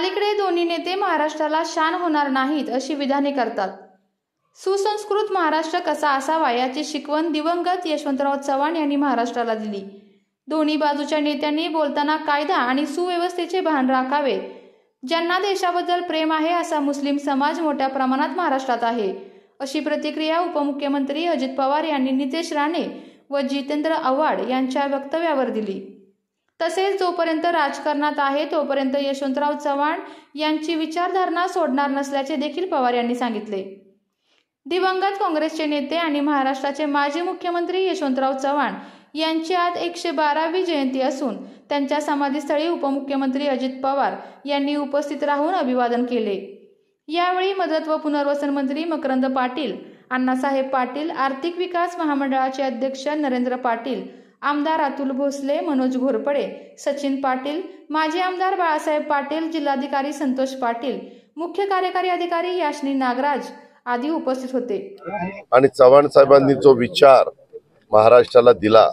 अलीकडे दोन्ही नेते महाराष्ट्राला शान होणार नाहीत अशी विधाने करतात। सुसंस्कृत महाराष्ट्र कसा असावा याची शिकवण दिवंगत यशवंतराव चव्हाण यांनी महाराष्ट्राला दिली। दोन्ही बाजूच्या नेत्यांनी बोलताना कायदा आणि सुव्यवस्थेचे भान राखावे। ज्यांना देशाबद्दल प्रेम आहे असा मुस्लिम समाज मोठ्या प्रमाणात महाराष्ट्रात आहे, अशी प्रतिक्रिया उपमुख्यमंत्री अजित पवार यांनी नितेश राणे व जितेंद्र आव्हाड यांच्या वक्तव्यावर दिली। तसेच जोपर्यंत राजकारणात आहे तोपर्यंत यशवंतराव चव्हाण यांची विचारधारणा सोडणार नसल्याचे देखील पवार यांनी सांगितले। दिवंगत काँग्रेसचे नेते आणि महाराष्ट्राचे माजी मुख्यमंत्री यशवंतराव चव्हाण यांची आज 112वी जयंती असून त्यांच्या समाधीस्थळी उपमुख्यमंत्री अजित पवार यांनी उपस्थित राहून अभिवादन केले। यावेळी मदत व पुनर्वसन मंत्री मकरंद पाटील, अण्णासाहेब पाटील, आर्थिक विकास महामंडळाचे अध्यक्ष नरेंद्र पाटील, आमदार अतुल भोसले, मनोज घोरपडे, सचिन पाटील, माजी आमदार बाळासाहेब पाटील, जिल्हाधिकारी संतोष पाटील, मुख्य कार्यकारी अधिकारी याशनी नागराज आदी उपस्थित होते। आणि चव्हाण साहेबांनी जो विचार महाराष्ट्राला दिला,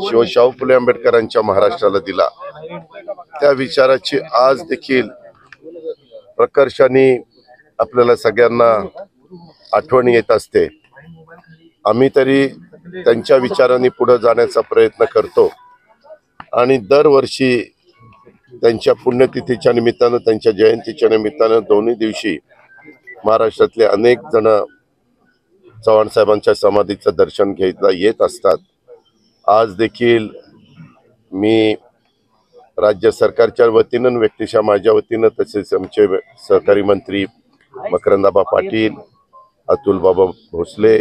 शिवशाहू फुले आंबेडकरांच्या महाराष्ट्राला दिला, त्या विचाराची आज देखील प्रकर्षाने आपल्याला सगळ्यांना आठवण येत असते। आम्ही तरी त्यांच्या विचारांनी पुढे जाण्याचा प्रयत्न करतो आणि दरवर्षी त्यांच्या पुण्यतिथीच्या निमित्तानं, त्यांच्या जयंतीच्या निमित्तानं दोन्ही दिवशी महाराष्ट्रातले अनेक जण चव्हाण साहेबांच्या समाधीचं दर्शन घ्यायला येत असतात। आज देखील मी राज्य सरकारच्या वतीनं, व्यक्तिशः माझ्या वतीनं, तसेच आमचे सहकारी मंत्री मकरंदाबा पाटील, अतुल बाबा भोसले,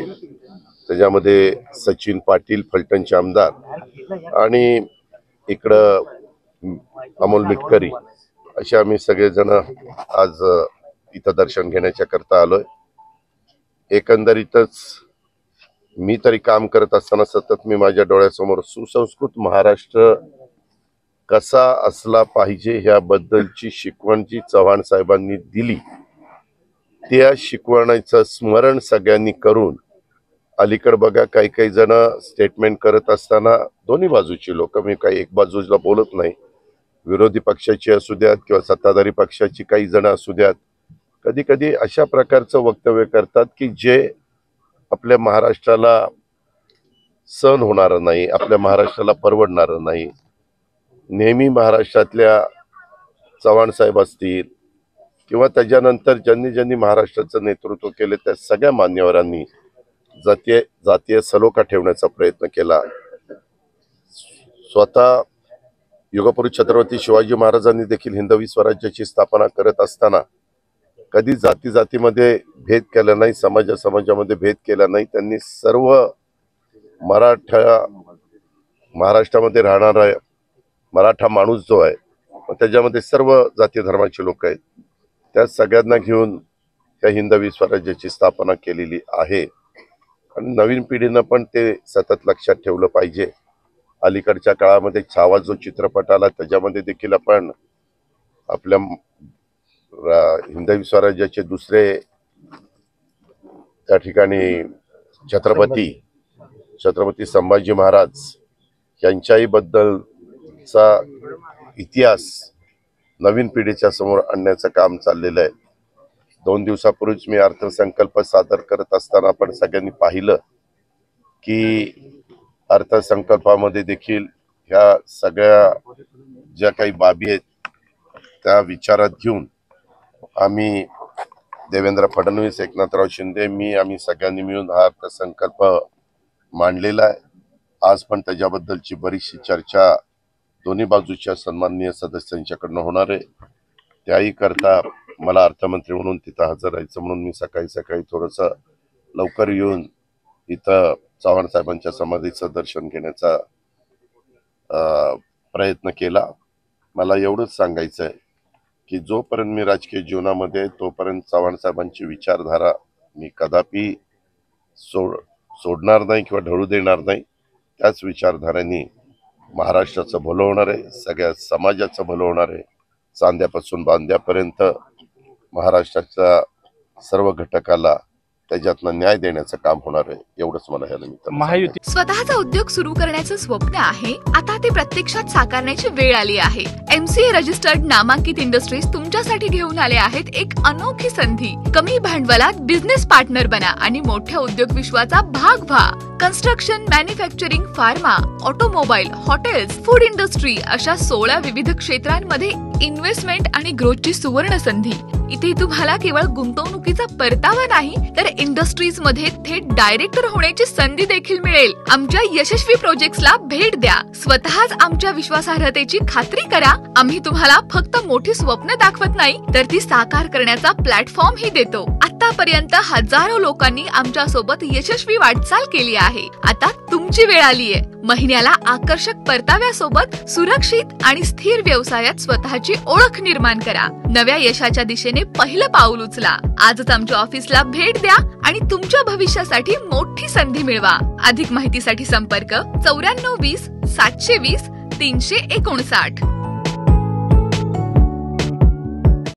त्याच्यामध्ये सचिन पाटील फलटणचे आमदार आणि इकडं अमोल मिटकरी, असे आम्ही सगळेजण आज इथं दर्शन घेण्याच्या करता आलोय। एकंदरीतच मी तरी काम करत असताना सतत मी माझ्या डोळ्यासमोर सुसंस्कृत महाराष्ट्र कसा असला पाहिजे ह्याबद्दलची शिकवण जी चव्हाण साहेबांनी दिली, त्या शिकवणीचं स्मरण सगळ्यांनी करून, अलीकडे बघा काही काही जण स्टेटमेंट करत असताना दोन्ही बाजूची लोक, मी काही एक बाजूला बोलत नाही, विरोधी पक्षाची असू द्यात किंवा सत्ताधारी पक्षाची काही जण असू द्यात, कधी कधी अशा प्रकारचं वक्तव्य करतात की जे आपल्या महाराष्ट्राला सहन होणार नाही, आपल्या महाराष्ट्राला परवडणार नाही। नेहमी महाराष्ट्रातल्या चव्हाण साहेब असतील किंवा त्याच्यानंतर ज्यांनी ज्यांनी महाराष्ट्राचं नेतृत्व केले त्या सगळ्या मान्यवरांनी जातीय सलोखा ठेवण्याचा प्रयत्न केला। स्वतः युगपुरुष छत्रपती शिवाजी महाराजांनी देखील हिंदवी स्वराज्याची स्थापना करत असताना कधी जाती जातीमध्ये भेद केला नाही, समाजामध्ये भेद केला नाही। त्यांनी सर्व महाराष्ट्रामध्ये राहणारा मराठा माणूस जो आहे, त्याच्यामध्ये सर्व जाती धर्माचे लोक आहेत, त्या सगळ्यांना घेऊन त्या हिंदवी स्वराज्याची स्थापना केलेली आहे आणि नवीन पिढीनं पण ते सतत लक्षात ठेवलं पाहिजे। अलीकडच्या काळामध्ये छावा जो चित्रपट आला, त्याच्यामध्ये देखील आपण आपल्या हिंदवी स्वराज्याचे दुसरे त्या ठिकाणी छत्रपती संभाजी महाराज यांच्याही बद्दलचा इतिहास नवीन पिढीच्या समोर आणण्याचं काम चाललेलं आहे। 2 दिवसापूर्वीच मी अर्थसंकल्प सादर करत असताना आपण सगळ्यांनी पाहिलं की अर्थसंकल्पामध्ये देखील ह्या सगळ्या ज्या काही बाबी आहेत त्या विचारात घेऊन आम्ही देवेंद्र फडणवीस, एकनाथराव शिंदे, आम्ही सगळ्यांनी मिळून हा अर्थसंकल्प मांडलेला आहे। आज पण त्याच्याबद्दलची बरीचशी चर्चा दोन्ही बाजूच्या सन्माननीय सदस्यांच्याकडनं होणार आहे। त्याही करता मला अर्थमंत्री म्हणून तिथं हजर राहायचं म्हणून मी सकाळी थोडंसं लवकर येऊन इथं चव्हाण साहेबांच्या समाधीचं दर्शन घेण्याचा प्रयत्न केला। मला एवढंच सांगायचं आहे की जोपर्यंत मी राजकीय जीवनामध्ये तोपर्यंत चव्हाण साहेबांची विचारधारा मी कदापि सोडणार नाही किंवा ढळू देणार नाही। त्याच विचारधारेने महाराष्ट्राचं भलं होणार आहे, सगळ्या समाजाचं भलं होणार आहे। चांद्यापासून बांद्यापर्यंत महाराष्ट्राच्या सर्व घटकाला त्याच्यातनं न्याय देण्याचं काम होणार आहे, एवढंच मला या निमित्तानं महायुती स्वतःचा उद्योग सुरू करण्याचं स्वप्न आहे, आता ते प्रत्यक्षात साकारण्याची वेळ आली आहे. MCA रजिस्टर्ड नामांकित इंडस्ट्रीज तुमच्यासाठी घेऊन आले आहेत एक अनोखी संधी. कमी भांडवलात बिझनेस पार्टनर बना आणि मोठ्या उद्योग विश्वाचा भाग व्हा. Construction, manufacturing, pharma, automobile, hotels, food industry अशा 16 विविध क्षेत्रांमध्ये इन्व्हेस्टमेंट आणि ग्रोथची सुवर्ण संधी. इथे तुम्हाला केवळ गुंतवणुकीचा परतावा नाही तर इंडस्ट्रीज मध्ये थेट डायरेक्टर होण्याची संधी देखील मिळेल. आमच्या यशस्वी प्रोजेक्ट्सला भेट द्या. स्वतःच आमच्या विश्वासार्हतेची खात्री करा. आम्ही तुम्हाला फक्त मोठी स्वप्न दाखवत नाही तर ती साकार करण्याचा प्लॅटफॉर्म ही देतो. आतापर्यंत हजारो लोकांनी आमच्या सोबत यशस्वी वाटचाल केली आहे. आता तुमची वेळ आली आहे. महिन्याला आकर्षक परताव्यासोबत सुरक्षित आणि स्थिर व्यवसायात स्वतःची ओळख निर्माण करा. नव्या यशाच्या दिशेने पहिलं पाऊल उचला. आजच आमच्या ऑफिसला भेट द्या आणि तुमच्या भविष्यासाठी मोठी संधी मिळवा. अधिक माहितीसाठी संपर्क 9420 720 359.